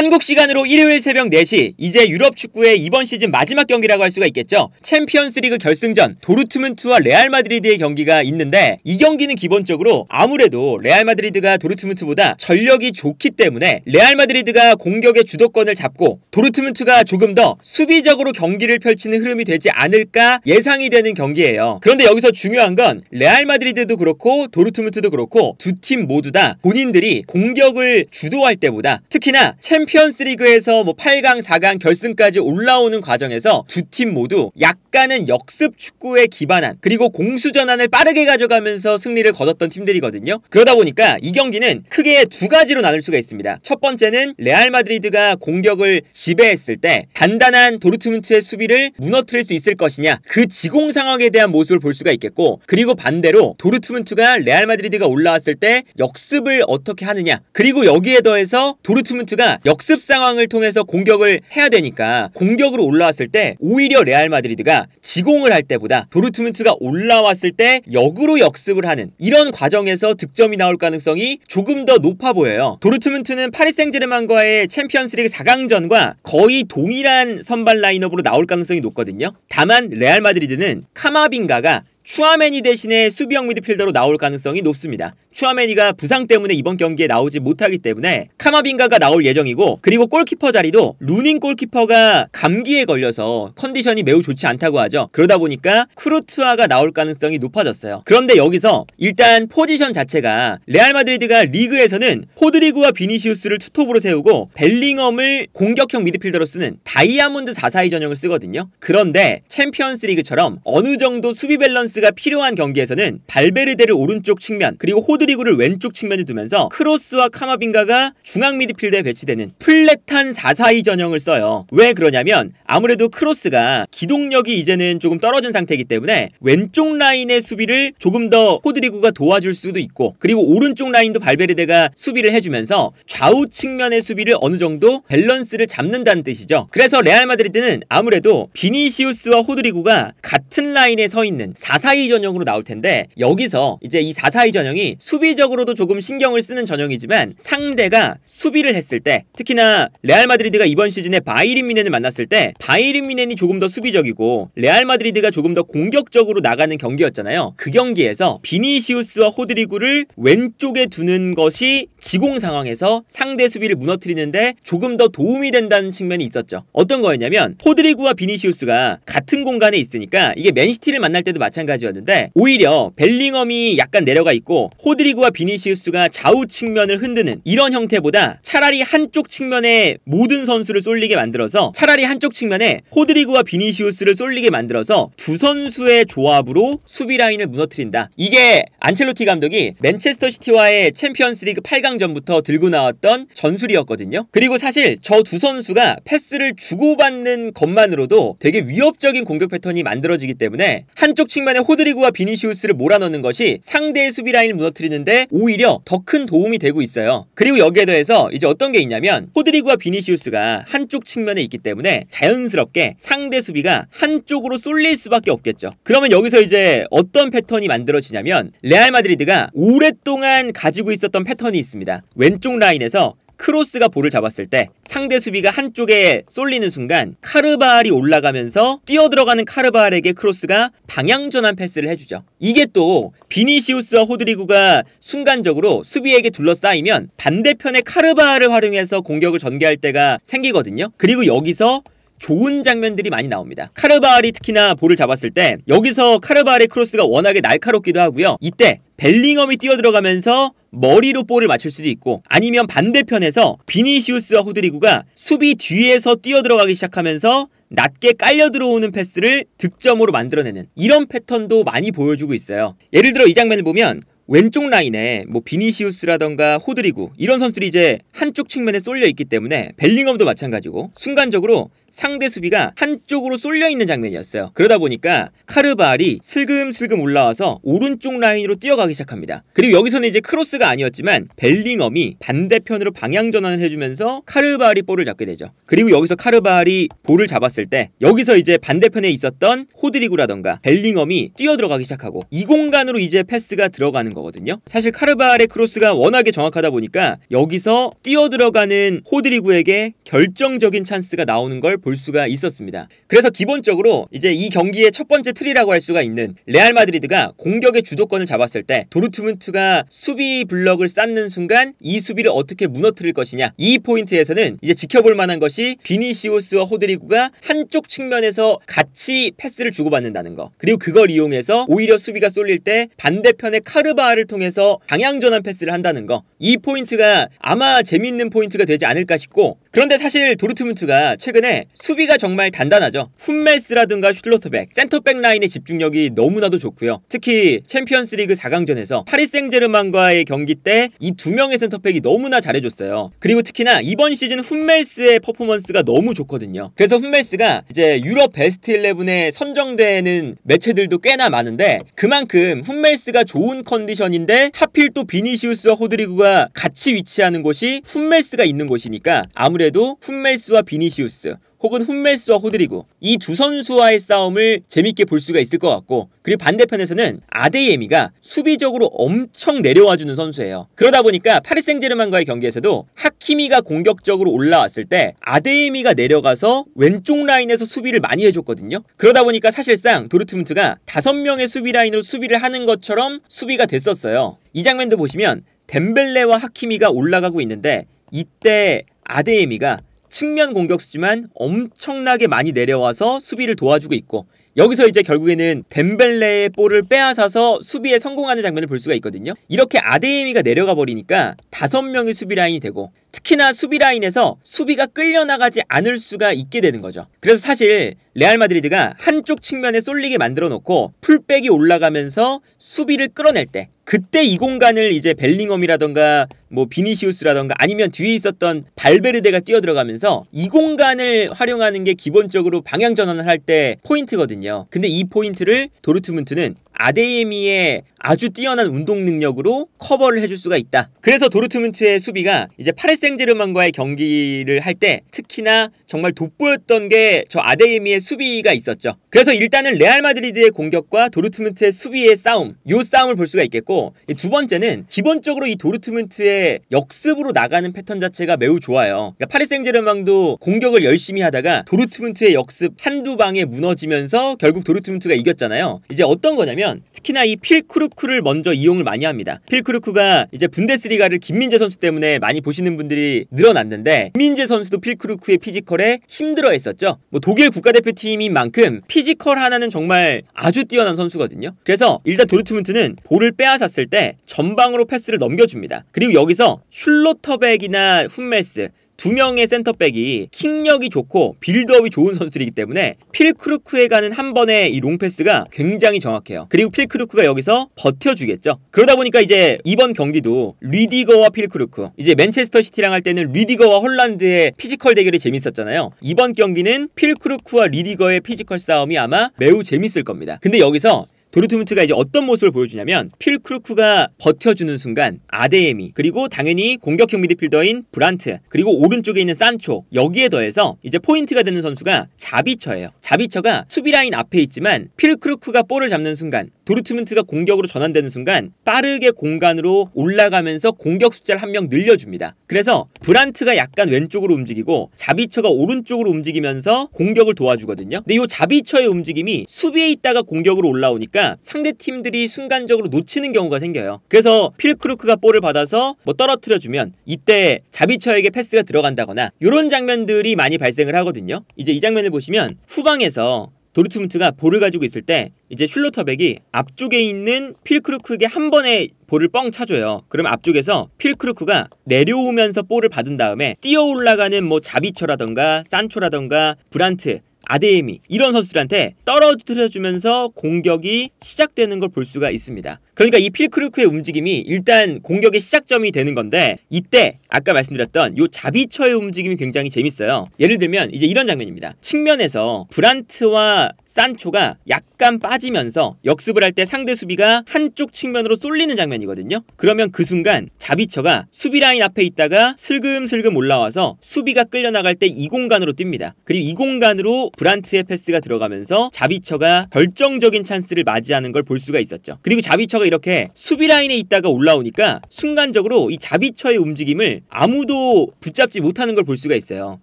한국 시간으로 일요일 새벽 4시, 이제 유럽 축구의 이번 시즌 마지막 경기라고 할 수가 있겠죠. 챔피언스리그 결승전 도르트문트와 레알 마드리드의 경기가 있는데, 이 경기는 기본적으로 아무래도 레알 마드리드가 도르트문트보다 전력이 좋기 때문에 레알 마드리드가 공격의 주도권을 잡고 도르트문트가 조금 더 수비적으로 경기를 펼치는 흐름이 되지 않을까 예상이 되는 경기예요. 그런데 여기서 중요한 건 레알 마드리드도 그렇고 도르트문트도 그렇고 두 팀 모두 다 본인들이 공격을 주도할 때보다, 특히나 챔피언스리그에서 8강, 4강 결승까지 올라오는 과정에서 두 팀 모두 약간은 역습 축구에 기반한, 그리고 공수전환을 빠르게 가져가면서 승리를 거뒀던 팀들이거든요. 그러다 보니까 이 경기는 크게 두 가지로 나눌 수가 있습니다. 첫 번째는 레알 마드리드가 공격을 지배했을 때 단단한 도르트문트의 수비를 무너뜨릴 수 있을 것이냐, 그 지공 상황에 대한 모습을 볼 수가 있겠고, 그리고 반대로 도르트문트가 레알 마드리드가 올라왔을 때 역습을 어떻게 하느냐, 그리고 여기에 더해서 도르트문트가 역습 상황을 통해서 공격을 해야 되니까 공격으로 올라왔을 때 오히려 레알 마드리드가 지공을 할 때보다 도르트문트가 올라왔을 때 역으로 역습을 하는 이런 과정에서 득점이 나올 가능성이 조금 더 높아 보여요. 도르트문트는 파리 생제르맹과의 챔피언스리그 4강전과 거의 동일한 선발 라인업으로 나올 가능성이 높거든요. 다만 레알 마드리드는 카마빙가가 추아메니 대신에 수비형 미드필더로 나올 가능성이 높습니다. 추아메니가 부상 때문에 이번 경기에 나오지 못하기 때문에 카마빙가가 나올 예정이고, 그리고 골키퍼 자리도 루닌 골키퍼가 감기에 걸려서 컨디션이 매우 좋지 않다고 하죠. 그러다 보니까 쿠르투아가 나올 가능성이 높아졌어요. 그런데 여기서 일단 포지션 자체가 레알 마드리드가 리그에서는 호드리구와 비니시우스를 투톱으로 세우고 벨링엄을 공격형 미드필더로 쓰는 다이아몬드 4-4-2 전형을 쓰거든요. 그런데 챔피언스리그처럼 어느 정도 수비 밸런스가 필요한 경기에서는 발베르데를 오른쪽 측면, 그리고 호드리구를 왼쪽 측면에 두면서 크로스와 카마빙가가 중앙 미드필더에 배치되는 플랫한 4-4-2 전형을 써요. 왜 그러냐면 아무래도 크로스가 기동력이 이제는 조금 떨어진 상태이기 때문에 왼쪽 라인의 수비를 조금 더 호드리구가 도와줄 수도 있고, 그리고 오른쪽 라인도 발베르데가 수비를 해주면서 좌우 측면의 수비를 어느 정도 밸런스를 잡는다는 뜻이죠. 그래서 레알 마드리드는 아무래도 비니시우스와 호드리구가 같은 라인에 서 있는 4-4-2 전형으로 나올 텐데, 여기서 이제 이 4-4-2 전형이 수비적으로도 조금 신경을 쓰는 전형이지만 상대가 수비를 했을 때, 특히나 레알 마드리드가 이번 시즌에 바이에른 뮌헨을 만났을 때 바이에른 뮌헨이 조금 더 수비적이고 레알 마드리드가 조금 더 공격적으로 나가는 경기였잖아요. 그 경기에서 비니시우스와 호드리구를 왼쪽에 두는 것이 지공 상황에서 상대 수비를 무너뜨리는데 조금 더 도움이 된다는 측면이 있었죠. 어떤 거였냐면, 호드리구와 비니시우스가 같은 공간에 있으니까, 이게 맨시티를 만날 때도 마찬가지였는데 오히려 벨링엄이 약간 내려가 있고 호드리구와 비니시우스가 좌우 측면을 흔드는 이런 형태보다 차라리 한쪽 측면에 모든 선수를 쏠리게 만들어서, 차라리 한쪽 측면에 호드리구와 비니시우스를 쏠리게 만들어서 두 선수의 조합으로 수비 라인을 무너뜨린다. 이게 안첼로티 감독이 맨체스터 시티와의 챔피언스리그 8강전부터 들고 나왔던 전술이었거든요. 그리고 사실 저 두 선수가 패스를 주고받는 것만으로도 되게 위협적인 공격 패턴이 만들어지기 때문에 한쪽 측면에 호드리구와 비니시우스를 몰아넣는 것이 상대의 수비 라인을 무너뜨리는데 오히려 더 큰 도움이 되고 있어요. 그리고 여기에 더해서 이제 어떤 게 있냐면, 호드리구와 비니시우스가 한쪽 측면에 있기 때문에 자연스럽게 상대 수비가 한쪽으로 쏠릴 수밖에 없겠죠. 그러면 여기서 이제 어떤 패턴이 만들어지냐면, 레알 마드리드가 오랫동안 가지고 있었던 패턴이 있습니다. 왼쪽 라인에서 크로스가 볼을 잡았을 때 상대 수비가 한쪽에 쏠리는 순간 카르바알이 올라가면서 뛰어들어가는 카르바알에게 크로스가 방향전환 패스를 해주죠. 이게 또 비니시우스와 호드리구가 순간적으로 수비에게 둘러싸이면 반대편의 카르바알을 활용해서 공격을 전개할 때가 생기거든요. 그리고 여기서 좋은 장면들이 많이 나옵니다. 카르바알이 특히나 볼을 잡았을 때 여기서 카르바알의 크로스가 워낙에 날카롭기도 하고요. 이때 벨링엄이 뛰어들어가면서 머리로 볼을 맞출 수도 있고, 아니면 반대편에서 비니시우스와 호드리구가 수비 뒤에서 뛰어들어가기 시작하면서 낮게 깔려 들어오는 패스를 득점으로 만들어내는 이런 패턴도 많이 보여주고 있어요. 예를 들어 이 장면을 보면 왼쪽 라인에 비니시우스라던가 호드리구 이런 선수들이 이제 한쪽 측면에 쏠려 있기 때문에, 벨링엄도 마찬가지고 순간적으로 상대 수비가 한쪽으로 쏠려 있는 장면이었어요. 그러다 보니까 카르바알이 슬금슬금 올라와서 오른쪽 라인으로 뛰어가기 시작합니다. 그리고 여기서는 이제 크로스가 아니었지만 벨링엄이 반대편으로 방향 전환을 해주면서 카르바알이 볼을 잡게 되죠. 그리고 여기서 카르바알이 볼을 잡았을 때 여기서 이제 반대편에 있었던 호드리구라던가 벨링엄이 뛰어들어가기 시작하고 이 공간으로 이제 패스가 들어가는 있다는 거거든요. 사실 카르발의 크로스가 워낙에 정확하다 보니까 여기서 뛰어들어가는 호드리구에게 결정적인 찬스가 나오는 걸 볼 수가 있었습니다. 그래서 기본적으로 이제 이 경기의 첫 번째 틀이라고 할 수가 있는 레알 마드리드가 공격의 주도권을 잡았을 때 도르트문트가 수비 블럭을 쌓는 순간 이 수비를 어떻게 무너뜨릴 것이냐, 이 포인트에서는 이제 지켜볼 만한 것이 비니시우스와 호드리구가 한쪽 측면에서 같이 패스를 주고받는다는 거, 그리고 그걸 이용해서 오히려 수비가 쏠릴 때 반대편의 카르바알을 통해서 방향전환 패스를 한다는 거, 이 포인트가 아마 재밌는 포인트가 되지 않을까 싶고, 그런데 사실 도르트문트가 최근에 수비가 정말 단단하죠. 훈멜스라든가 슐로터백, 센터백 라인의 집중력이 너무나도 좋고요. 특히 챔피언스리그 4강전에서 파리 생제르맹과의 경기 때 이 두 명의 센터백이 너무나 잘해줬어요. 그리고 특히나 이번 시즌 훈멜스의 퍼포먼스가 너무 좋거든요. 그래서 훈멜스가 이제 유럽 베스트 11에 선정되는 매체들도 꽤나 많은데, 그만큼 훈멜스가 좋은 컨디션인데 하필 또 비니시우스와 호드리구가 같이 위치하는 곳이 훈멜스가 있는 곳이니까 아무래도 훈멜스와 비니시우스 혹은 훈멜스와 호드리구, 이 두 선수와의 싸움을 재밌게 볼 수가 있을 것 같고, 그리고 반대편에서는 아데예미가 수비적으로 엄청 내려와주는 선수예요. 그러다 보니까 파리 생제르맹과의 경기에서도 하키미가 공격적으로 올라왔을 때 아데예미가 내려가서 왼쪽 라인에서 수비를 많이 해줬거든요. 그러다 보니까 사실상 도르트문트가 5명의 수비 라인으로 수비를 하는 것처럼 수비가 됐었어요. 이 장면도 보시면 덴벨레와 하키미가 올라가고 있는데, 이때 아데예미가 측면 공격수지만 엄청나게 많이 내려와서 수비를 도와주고 있고, 여기서 이제 결국에는 덴벨레의 볼을 빼앗아서 수비에 성공하는 장면을 볼 수가 있거든요. 이렇게 아데예미가 내려가 버리니까 5명의 수비 라인이 되고, 특히나 수비 라인에서 수비가 끌려나가지 않을 수가 있게 되는 거죠. 그래서 사실 레알 마드리드가 한쪽 측면에 쏠리게 만들어 놓고 풀백이 올라가면서 수비를 끌어낼 때, 그때 이 공간을 이제 벨링엄이라던가 뭐 비니시우스라던가 아니면 뒤에 있었던 발베르데가 뛰어들어가면서 이 공간을 활용하는 게 기본적으로 방향 전환을 할 때 포인트거든요. 근데 이 포인트를 도르트문트는 아데예미의 아주 뛰어난 운동 능력으로 커버를 해줄 수가 있다. 그래서 도르트문트의 수비가 이제 파리 생제르맹과의 경기를 할 때 특히나 정말 돋보였던 게 저 아데예미의 수비가 있었죠. 그래서 일단은 레알 마드리드의 공격과 도르트문트의 수비의 싸움, 이 싸움을 볼 수가 있겠고, 두 번째는 기본적으로 이 도르트문트의 역습으로 나가는 패턴 자체가 매우 좋아요. 그러니까 파리 생제르맹도 공격을 열심히 하다가 도르트문트의 역습 한두 방에 무너지면서 결국 도르트문트가 이겼잖아요. 이제 어떤 거냐면, 특히나 이 필크루크를 먼저 이용을 많이 합니다. 필크루크가 이제 분데스리가를 김민재 선수 때문에 많이 보시는 분들이 늘어났는데, 김민재 선수도 필크루크의 피지컬에 힘들어했었죠. 뭐 독일 국가대표팀인 만큼 피지컬 하나는 정말 아주 뛰어난 선수거든요. 그래서 일단 도르트문트는 볼을 빼앗았을 때 전방으로 패스를 넘겨줍니다. 그리고 여기서 슐로터백이나 훈멜스, 2명의 센터백이 킥력이 좋고 빌드업이 좋은 선수들이기 때문에 필크루크에 가는 한 번의 이 롱패스가 굉장히 정확해요. 그리고 필크루크가 여기서 버텨주겠죠. 그러다 보니까 이제 이번 경기도 리디거와 필크루크, 이제 맨체스터 시티랑 할 때는 리디거와 홀란드의 피지컬 대결이 재밌었잖아요. 이번 경기는 필크루크와 리디거의 피지컬 싸움이 아마 매우 재밌을 겁니다. 근데 여기서 도르트문트가 이제 어떤 모습을 보여주냐면, 필크루크가 버텨주는 순간 아데예미, 그리고 당연히 공격형 미드필더인 브란트, 그리고 오른쪽에 있는 산초, 여기에 더해서 이제 포인트가 되는 선수가 자비처예요. 자비처가 수비라인 앞에 있지만 필크루크가 볼을 잡는 순간, 도르트문트가 공격으로 전환되는 순간 빠르게 공간으로 올라가면서 공격 숫자를 한 명 늘려줍니다. 그래서 브란트가 약간 왼쪽으로 움직이고 자비처가 오른쪽으로 움직이면서 공격을 도와주거든요. 근데 이 자비처의 움직임이 수비에 있다가 공격으로 올라오니까 상대 팀들이 순간적으로 놓치는 경우가 생겨요. 그래서 필크루크가 볼을 받아서 뭐 떨어뜨려주면 이때 자비처에게 패스가 들어간다거나 이런 장면들이 많이 발생을 하거든요. 이제 이 장면을 보시면 후방에서 도르트문트가 볼을 가지고 있을 때 이제 슐로터백이 앞쪽에 있는 필크루크에게 한 번에 볼을 뻥 차줘요. 그럼 앞쪽에서 필크루크가 내려오면서 볼을 받은 다음에 뛰어 올라가는 뭐 자비처라던가 산초라던가 브란트, 아데예미 이런 선수들한테 떨어뜨려주면서 공격이 시작되는 걸 볼 수가 있습니다. 그러니까 이 필크루크의 움직임이 일단 공격의 시작점이 되는 건데, 이때 아까 말씀드렸던 이 자비처의 움직임이 굉장히 재밌어요. 예를 들면 이제 이런 장면입니다. 측면에서 브란트와 산초가 약간 빠지면서 역습을 할 때 상대 수비가 한쪽 측면으로 쏠리는 장면이거든요. 그러면 그 순간 자비처가 수비 라인 앞에 있다가 슬금슬금 올라와서 수비가 끌려나갈 때 이 공간으로 뜁니다. 그리고 이 공간으로 브란트의 패스가 들어가면서 자비처가 결정적인 찬스를 맞이하는 걸 볼 수가 있었죠. 그리고 자비처가 이렇게 수비 라인에 있다가 올라오니까 순간적으로 이 자비처의 움직임을 아무도 붙잡지 못하는 걸 볼 수가 있어요.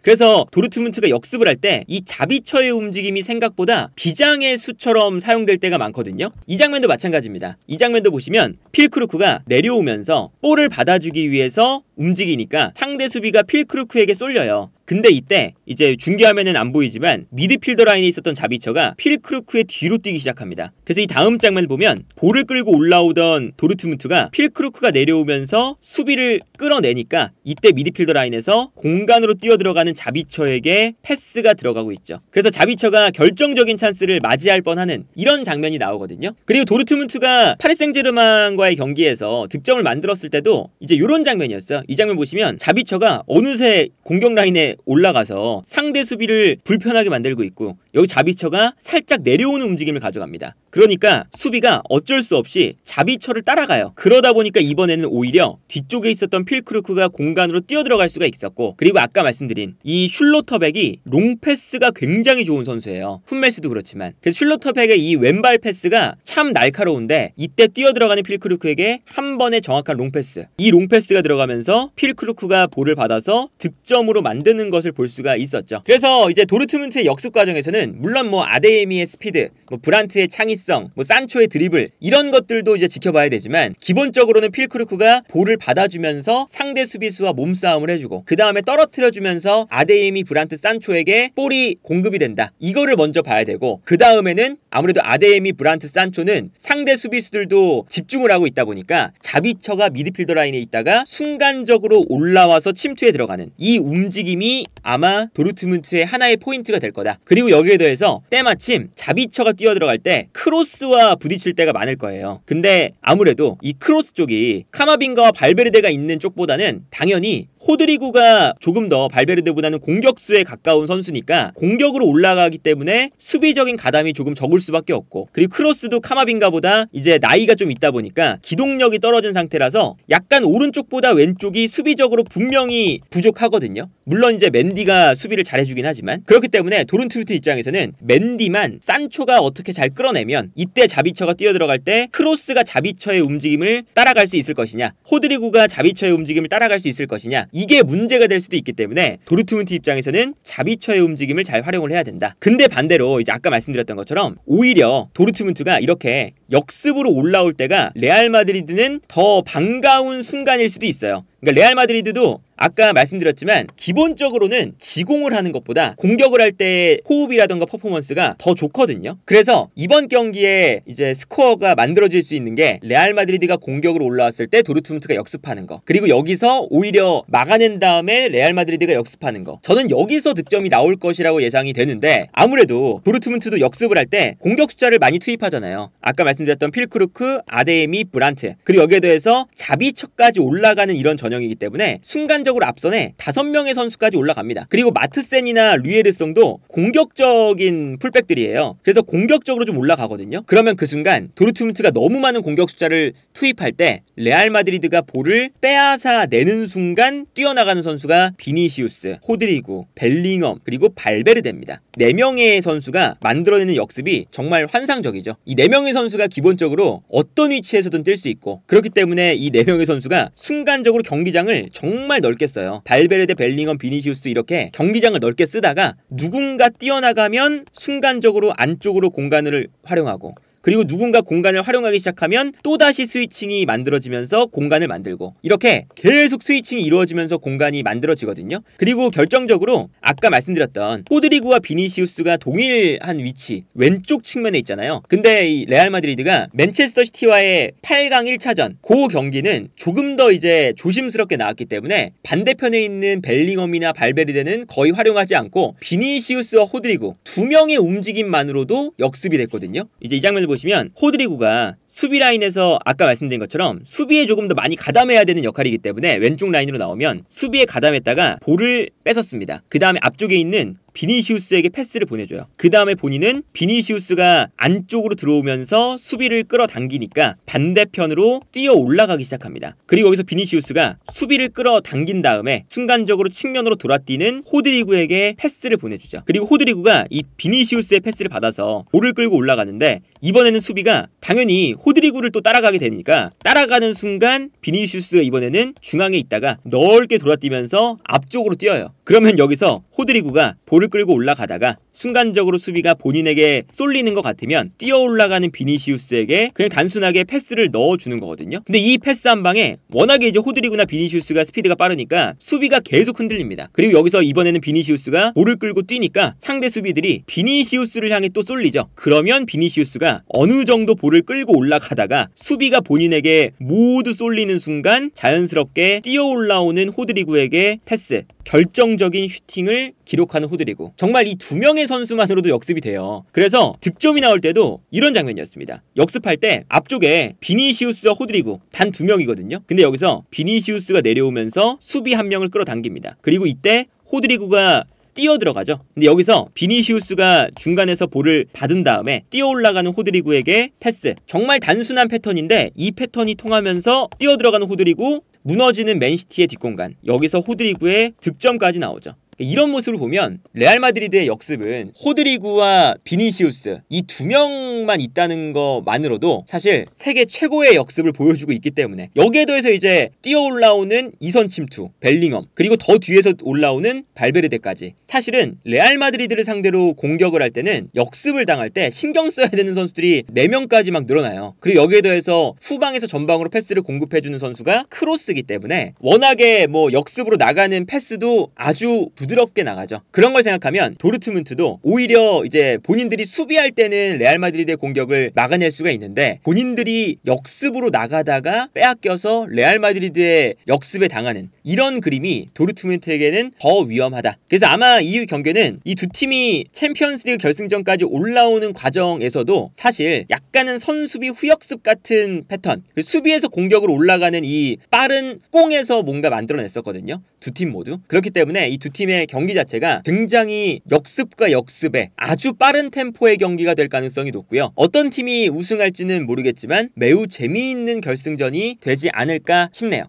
그래서 도르트문트가 역습을 할 때 이 자비처의 움직임이 생각보다 비장의 수처럼 사용될 때가 많거든요. 이 장면도 마찬가지입니다. 이 장면도 보시면 필크루크가 내려오면서 볼을 받아주기 위해서 움직이니까 상대 수비가 필크루크에게 쏠려요. 근데 이때 이제 중계화면은 안 보이지만 미드필더 라인에 있었던 자비처가 필크루크의 뒤로 뛰기 시작합니다. 그래서 이 다음 장면을 보면 볼을 끌고 올라오던 도르트문트가 필크루크가 내려오면서 수비를 끌어내니까 이때 미드필더 라인에서 공간으로 뛰어들어가는 자비처에게 패스가 들어가고 있죠. 그래서 자비처가 결정적인 찬스를 맞이할 뻔하는 이런 장면이 나오거든요. 그리고 도르트문트가 파리 생제르맹과의 경기에서 득점을 만들었을 때도 이제 이런 장면이었어요. 이 장면 보시면 자비처가 어느새 공격 라인에 올라가서 상대 수비를 불편하게 만들고 있고 여기 자비처가 살짝 내려오는 움직임을 가져갑니다. 그러니까 수비가 어쩔 수 없이 자비처를 따라가요. 그러다 보니까 이번에는 오히려 뒤쪽에 있었던 필크루크가 공간으로 뛰어들어갈 수가 있었고 그리고 아까 말씀드린 이 슐로터백이 롱패스가 굉장히 좋은 선수예요. 훈멜스도 그렇지만 그래서 슐로터백의 이 왼발 패스가 참 날카로운데 이때 뛰어들어가는 필크루크에게 한 번의 정확한 롱패스 이 롱패스가 들어가면서 필크루크가 볼을 받아서 득점으로 만드는 것을 볼 수가 있었죠. 그래서 이제 도르트문트의 역습 과정에서는 물론 뭐 아데예미의 스피드, 뭐 브란트의 창의성, 뭐 산초의 드리블 이런 것들도 이제 지켜봐야 되지만 기본적으로는 필크루크가 볼을 받아주면서 상대 수비수와 몸싸움을 해주고 그 다음에 떨어뜨려주면서 아데예미, 브란트, 산초에게 볼이 공급이 된다. 이거를 먼저 봐야 되고 그 다음에는 아무래도 아데예미, 브란트, 산초는 상대 수비수들도 집중을 하고 있다 보니까 자비처가 미드필더 라인에 있다가 순간적으로 올라와서 침투에 들어가는 이 움직임이 아마 도르트문트의 하나의 포인트가 될 거다. 그리고 여기에 더해서 때마침 자비처가 뛰어들어갈 때 크로스와 부딪힐 때가 많을 거예요. 근데 아무래도 이 크로스 쪽이 카마빈가와 발베르데가 있는 쪽보다는 당연히 호드리구가 조금 더 발베르데보다는 공격수에 가까운 선수니까 공격으로 올라가기 때문에 수비적인 가담이 조금 적을 수밖에 없고 그리고 크로스도 카마빈가보다 이제 나이가 좀 있다 보니까 기동력이 떨어진 상태라서 약간 오른쪽보다 왼쪽이 수비적으로 분명히 부족하거든요. 물론 이제 맨디가 수비를 잘해주긴 하지만 그렇기 때문에 도르트문트 입장에서는 맨디만 산초가 어떻게 잘 끌어내면 이때 자비처가 뛰어들어갈 때 크로스가 자비처의 움직임을 따라갈 수 있을 것이냐 호드리구가 자비처의 움직임을 따라갈 수 있을 것이냐 이게 문제가 될 수도 있기 때문에 도르트문트 입장에서는 자비처의 움직임을 잘 활용을 해야 된다. 근데 반대로 이제 아까 말씀드렸던 것처럼 오히려 도르트문트가 이렇게 역습으로 올라올 때가 레알 마드리드는 더 반가운 순간일 수도 있어요. 그러니까 레알 마드리드도 아까 말씀드렸지만 기본적으로는 지공을 하는 것보다 공격을 할 때 호흡이라던가 퍼포먼스가 더 좋거든요. 그래서 이번 경기에 이제 스코어가 만들어질 수 있는 게 레알 마드리드가 공격으로 올라왔을 때 도르트문트가 역습하는 거 그리고 여기서 오히려 막아낸 다음에 레알 마드리드가 역습하는 거 저는 여기서 득점이 나올 것이라고 예상이 되는데 아무래도 도르트문트도 역습을 할 때 공격 숫자를 많이 투입하잖아요. 아까 말씀드렸던 필크루크, 아데예미, 브란트 그리고 여기에 더해서 자비처까지 올라가는 이런 전형이기 때문에 순간적으로 앞선에 5명의 선수까지 올라갑니다. 그리고 마트센이나 류에르송도 공격적인 풀백들이에요. 그래서 공격적으로 좀 올라가거든요. 그러면 그 순간 도르트문트가 너무 많은 공격 숫자를 투입할 때 레알 마드리드가 볼을 빼앗아 내는 순간 뛰어나가는 선수가 비니시우스, 호드리구, 벨링엄 그리고 발베르데입니다. 4명의 선수가 만들어내는 역습이 정말 환상적이죠. 이 4명의 선수가 기본적으로 어떤 위치에서든 뛸 수 있고 그렇기 때문에 이 4명의 선수가 순간적으로 경기장을 정말 넓게 써요. 발베르데, 벨링엄, 비니시우스 이렇게 경기장을 넓게 쓰다가 누군가 뛰어나가면 순간적으로 안쪽으로 공간을 활용하고 그리고 누군가 공간을 활용하기 시작하면 또다시 스위칭이 만들어지면서 공간을 만들고 이렇게 계속 스위칭이 이루어지면서 공간이 만들어지거든요. 그리고 결정적으로 아까 말씀드렸던 호드리구와 비니시우스가 동일한 위치 왼쪽 측면에 있잖아요. 근데 이 레알 마드리드가 맨체스터 시티와의 8강 1차전 그 경기는 조금 더 이제 조심스럽게 나왔기 때문에 반대편에 있는 벨링엄이나 발베르데는 거의 활용하지 않고 비니시우스와 호드리구 2명의 움직임만으로도 역습이 됐거든요. 이제 이 장면을 보시면 호드리구가 수비 라인에서 아까 말씀드린 것처럼 수비에 조금 더 많이 가담해야 되는 역할이기 때문에 왼쪽 라인으로 나오면 수비에 가담했다가 볼을 뺏었습니다. 그 다음에 앞쪽에 있는 비니시우스에게 패스를 보내줘요. 그 다음에 본인은 비니시우스가 안쪽으로 들어오면서 수비를 끌어당기니까 반대편으로 뛰어 올라가기 시작합니다. 그리고 여기서 비니시우스가 수비를 끌어당긴 다음에 순간적으로 측면으로 돌아뛰는 호드리구에게 패스를 보내주죠. 그리고 호드리구가 이 비니시우스의 패스를 받아서 볼을 끌고 올라가는데 이번에는 수비가 당연히 호드리구를 또 따라가게 되니까 따라가는 순간 비니시우스가 이번에는 중앙에 있다가 넓게 돌아뛰면서 앞쪽으로 뛰어요. 그러면 여기서 호드리구가 볼을 끌고 올라가다가 순간적으로 수비가 본인에게 쏠리는 것 같으면 뛰어 올라가는 비니시우스에게 그냥 단순하게 패스를 넣어주는 거거든요. 근데 이 패스 한 방에 워낙에 이제 호드리구나 비니시우스가 스피드가 빠르니까 수비가 계속 흔들립니다. 그리고 여기서 이번에는 비니시우스가 볼을 끌고 뛰니까 상대 수비들이 비니시우스를 향해 또 쏠리죠. 그러면 비니시우스가 어느 정도 볼을 끌고 올라가다가 수비가 본인에게 모두 쏠리는 순간 자연스럽게 뛰어 올라오는 호드리구에게 패스, 결정적인 슈팅을 기록하는 호드리구. 정말 이 두 명의 선수만으로도 역습이 돼요. 그래서 득점이 나올 때도 이런 장면이었습니다. 역습할 때 앞쪽에 비니시우스와 호드리구 단 두 명이거든요. 근데 여기서 비니시우스가 내려오면서 수비 한 명을 끌어당깁니다. 그리고 이때 호드리구가 뛰어 들어가죠. 근데 여기서 비니시우스가 중간에서 볼을 받은 다음에 뛰어 올라가는 호드리구에게 패스. 정말 단순한 패턴인데 이 패턴이 통하면서 뛰어 들어가는 호드리구, 무너지는 맨시티의 뒷공간. 여기서 호드리구의 득점까지 나오죠. 이런 모습을 보면 레알 마드리드의 역습은 호드리구와 비니시우스 이 두 명만 있다는 것만으로도 사실 세계 최고의 역습을 보여주고 있기 때문에 여기에 더해서 이제 뛰어 올라오는 이선 침투 벨링엄 그리고 더 뒤에서 올라오는 발베르데까지 사실은 레알 마드리드를 상대로 공격을 할 때는 역습을 당할 때 신경 써야 되는 선수들이 4명까지 막 늘어나요. 그리고 여기에 더해서 후방에서 전방으로 패스를 공급해주는 선수가 크로스이기 때문에 워낙에 뭐 역습으로 나가는 패스도 아주 부드럽게 나가죠. 그런 걸 생각하면 도르트문트도 오히려 이제 본인들이 수비할 때는 레알 마드리드의 공격을 막아낼 수가 있는데 본인들이 역습으로 나가다가 빼앗겨서 레알 마드리드의 역습에 당하는 이런 그림이 도르트문트에게는 더 위험하다. 그래서 아마 이 경기는 이 두 팀이 챔피언스리그 결승전까지 올라오는 과정에서도 사실 약간은 선수비 후역습 같은 패턴 수비에서 공격으로 올라가는 이 빠른 꽁에서 뭔가 만들어냈었거든요. 두 팀 모두. 그렇기 때문에 이 두 팀의 경기 자체가 굉장히 역습과 역습의 아주 빠른 템포의 경기가 될 가능성이 높고요. 어떤 팀이 우승할지는 모르겠지만 매우 재미있는 결승전이 되지 않을까 싶네요.